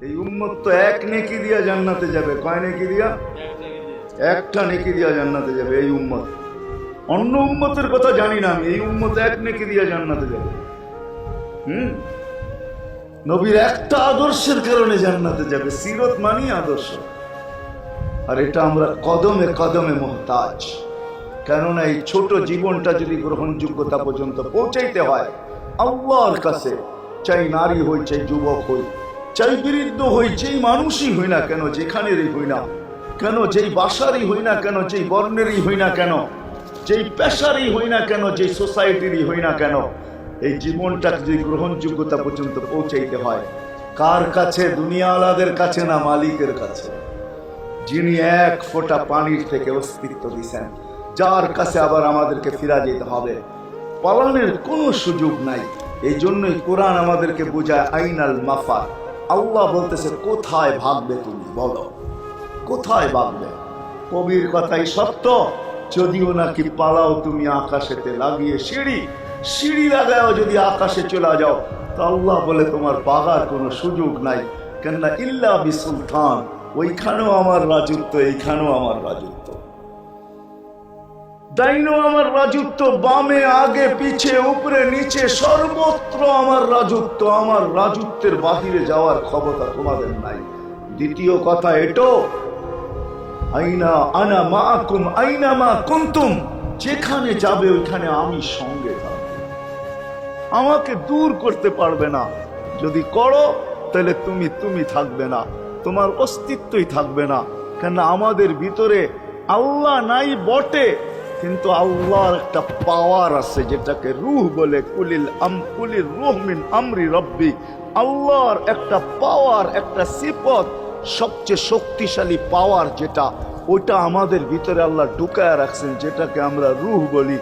এই উম্মত তো এক নেকি দিয়া জান্নাতে যাবে। কয় নেকি দিয়া? একটা নেকি দিয়া জান্নাতে যাবে এই উম্মত। অন্য উম্মতের কথা জানি না আমি, এই উম্মত এক নেকি দিয়া জান্নাতে যাবে। নবীর একটা আদর্শের কারণে জান্নাতে যাবে। সিরত মানি আদর্শ, আর এটা আমরা কদমে কদমে মুহতাজ। কেননা এই ছোট জীবনটা যদি গ্রহণযোগ্যতা পর্যন্ত পৌঁছাইতে হয় আল্লাহর কাছে, চাই নারী হই, চাই যুবক হই, চাই বৃদ্ধ হই, যেই মানুষই হই না কেন, যেখানেরই হই না কেন, যেই বাসারই হই না কেন, যেই বর্ণেরই হই না কেন, যেই পেশারই হই না কেন, যেই সোসাইটিরই হই না কেন, এই জীবনটা যদি গ্রহণযোগ্যতা পর্যন্ত পৌঁছাইতে হয় কার কাছে? দুনিয়াওয়ালাদের কাছে না, মালিকের কাছে, যিনি এক ফোঁটা পানির থেকে অস্তিত্ব দিয়েছেন, যার কাছে আবার আমাদেরকে ফিরা যেতে হবে। পালানোর কোনো সুযোগ নাই। এই জন্যই কোরআন আমাদেরকে বোঝায় আইনাল মাফার। আল্লাহ বলতেছে কোথায় ভাগবে তুমি, বলো কোথায় ভাগবে? কবির কথাই সত্য, যদিও নাকি পালাও তুমি আকাশেতে লাগিয়ে সিঁড়ি, সিঁড়ি লাগাও যদি আকাশে চলে যাও, তো আল্লাহ বলে তোমার পাগার কোনো সুযোগ নাই। কেননা ইল্লা বিসুলতান, ওইখানেও আমার রাজত্ব, এইখানেও আমার রাজত্ব, ডাইনো আমার রাজত্ব, বামে আগে পিছে উপরে নিচে সর্বত্র আমার রাজত্ব। আমার রাজত্বের বাহিরে যাওয়ার ক্ষমতা তোমাদের নাই। দ্বিতীয় কথা এটো, আইনা আনা মাকুম আইনা মা কুনতুম, যেখানে যাবে ওইখানে আমি সঙ্গে থাকব, আমাকে দূর করতে পারবে না। যদি করো তাহলে তুমি থাকবে না, তোমার অস্তিত্বই থাকবে না। কেন আমাদের ভিতরে আল্লাহ নাই বটে, কিন্তু আল্লাহর একটা পাওয়ার আছে যেটাকে রূহ বলে। কুলির রূহ মিন আমরি রব্বি, আল্লাহর একটা পাওয়ার, একটা সিফত, সবচেয়ে শক্তিশালী পাওয়ার যেটা, ওইটা আমাদের ভিতরে আল্লাহ ঢুকায় রাখছেন, যেটাকে আমরা রূহ বলি।